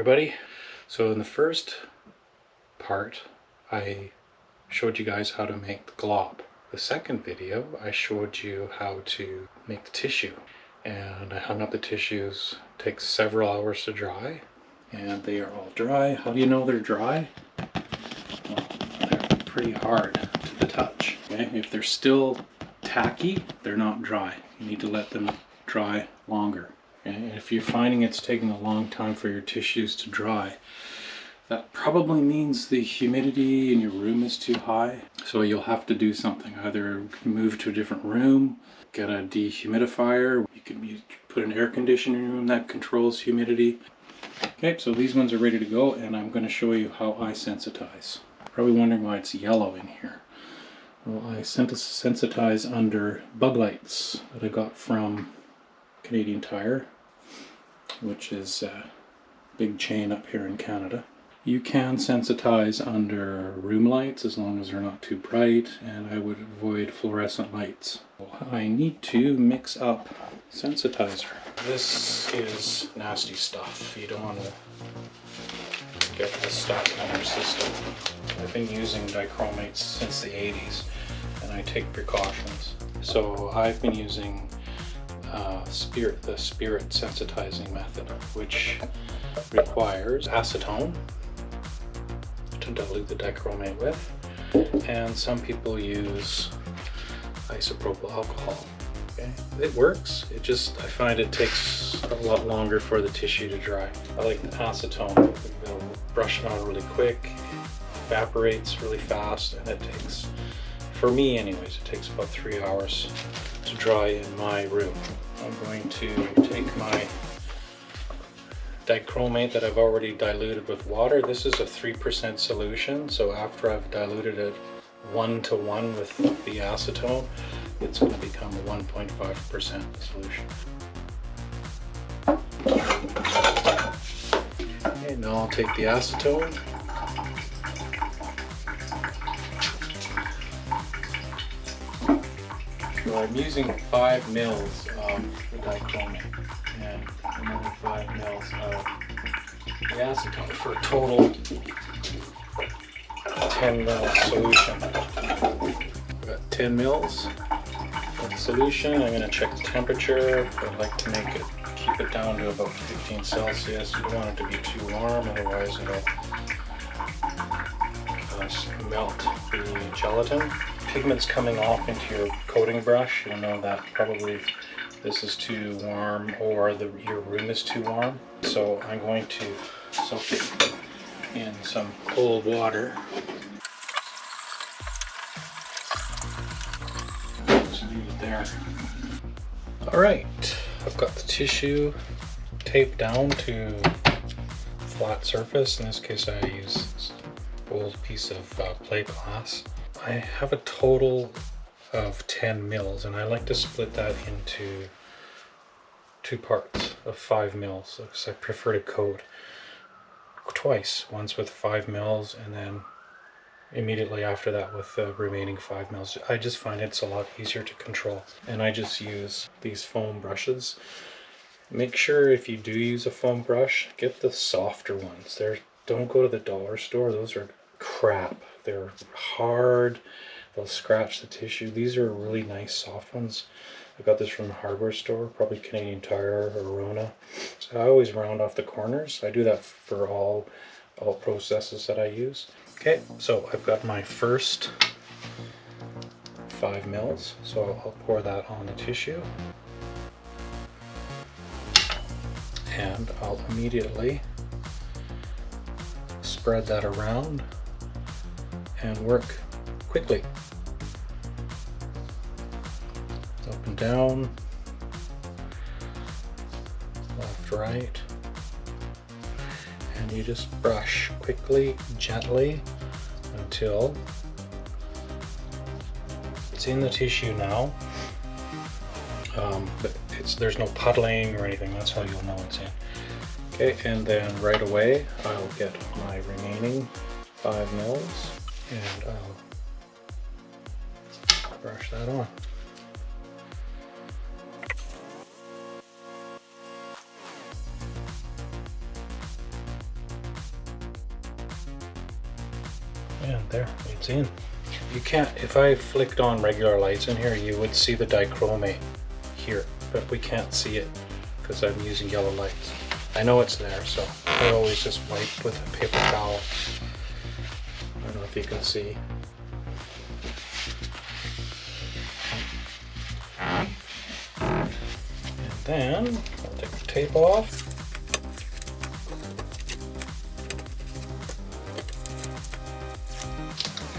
everybody. So in the first part I showed you guys how to make the glob. The second video I showed you how to make the tissue, and I hung up the tissues. It takes several hours to dry, and they are all dry. How do you know they're dry? Well, they're pretty hard to the touch. Okay? If they're still tacky, they're not dry. You need to let them dry longer. Okay? If you're finding it's taking a long time for your tissues to dry, that probably means the humidity in your room is too high. So you'll have to do something. Either move to a different room, get a dehumidifier. You can put an air conditioner in your room that controls humidity. Okay, so these ones are ready to go, and I'm going to show you how I sensitize. Probably wondering why it's yellow in here. Well, I sensitize under bug lights that I got from Canadian Tire, which is a big chain up here in Canada. You can sensitize under room lights as long as they're not too bright, and I would avoid fluorescent lights. I need to mix up sensitizer. This is nasty stuff. You don't want to get this stuff in your system. I've been using Dichromate since the 80s, and I take precautions. So I've been using the spirit sensitizing method, which requires acetone to dilute the dichromate with, and some people use isopropyl alcohol. Okay, it works. I find it takes a lot longer for the tissue to dry. I like the acetone. You'll brush it on really quick, evaporates really fast, and it takes, for me anyways, it takes about 3 hours to dry in my room. I'm going to take my dichromate that I've already diluted with water. This is a 3% solution, so after I've diluted it 1-to-1 with the acetone, it's going to become a 1.5% solution. Okay, now I'll take the acetone. So I'm using 5 mils of the dichromate and another 5 mils of the acetone for a total 10 mil solution. I've got 10 mils of solution. I'm going to check the temperature. I like to keep it down to about 15 Celsius. You don't want it to be too warm, otherwise it'll melt the gelatin. Pigment's coming off into your coating brush. You'll know that probably this is too warm or your room is too warm. So I'm going to soak it in some cold water. Just leave it there. Alright, I've got the tissue taped down to flat surface. In this case I use an old piece of plate glass. I have a total of 10 mils, and I like to split that into 2 parts of 5 mils because I prefer to coat twice, once with 5 mils and then immediately after that with the remaining 5 mils. I just find it's a lot easier to control, and I just use these foam brushes. Make sure if you do use a foam brush, get the softer ones. Don't go to the dollar store, those are crap. They're hard, they'll scratch the tissue. These are really nice soft ones. I got this from a hardware store, probably Canadian Tire or Rona. So I always round off the corners. I do that for all processes that I use. Okay, so I've got my first 5 mils, so I'll pour that on the tissue. And I'll immediately spread that around and work quickly. Up and down, left, right, and you just brush quickly, gently, until it's in the tissue now. But there's no puddling or anything. That's how you'll know it's in. Okay, and then right away I'll get my remaining 5 mils. And I'll brush that on. And there, it's in. You can't, if I flicked on regular lights in here, you would see the dichromate here, but we can't see it because I'm using yellow lights. I know it's there, so I always just wipe with a paper towel. I don't know if you can see. And then I'll take the tape off.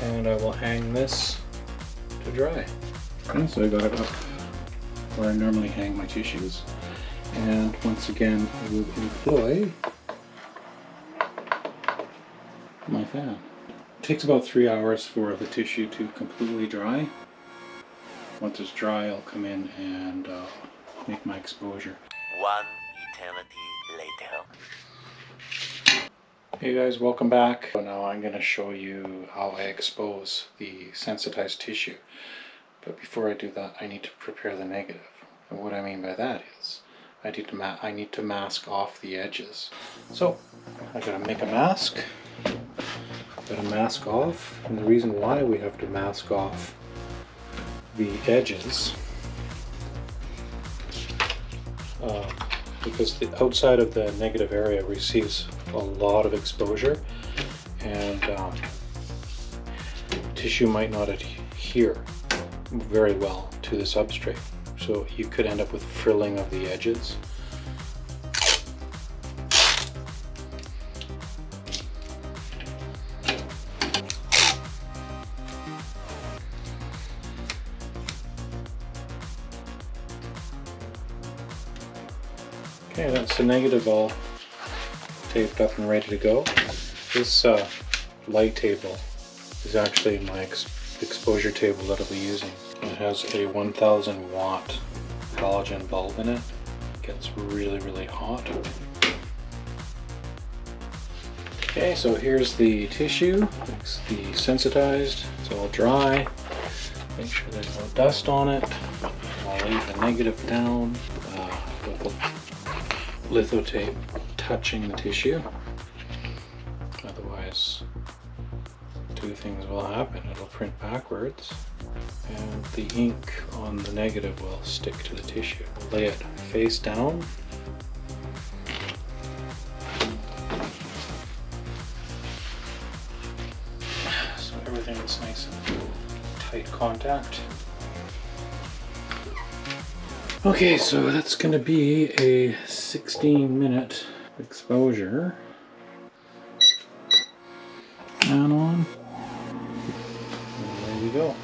And I will hang this to dry. Okay, so I got it up where I normally hang my tissues. And once again, I will employ my fan. It takes about 3 hours for the tissue to completely dry. Once it's dry, I'll come in and make my exposure. One eternity later. Hey guys, welcome back. So now I'm going to show you how I expose the sensitized tissue. But before I do that, I need to prepare the negative. And what I mean by that is, I need to mask off the edges. So, I'm going to make a mask. Got to mask off. And the reason why we have to mask off the edges, because the outside of the negative area receives a lot of exposure, and tissue might not adhere very well to the substrate, so you could end up with frilling of the edges. Okay, that's the negative all taped up and ready to go. This light table is actually my exposure table that I'll be using. It has a 1000 watt halogen bulb in it. It gets really, really hot. Okay, so here's the tissue. It's the sensitized. It's all dry. Make sure there's no dust on it. I'll lay the negative down with the lithotape touching the tissue. Otherwise, two things will happen. It'll print backwards, and the ink on the negative will stick to the tissue. Lay it face down. So everything is nice and tight contact. Okay, so that's going to be a 16-minute exposure. Fan on. And there we go.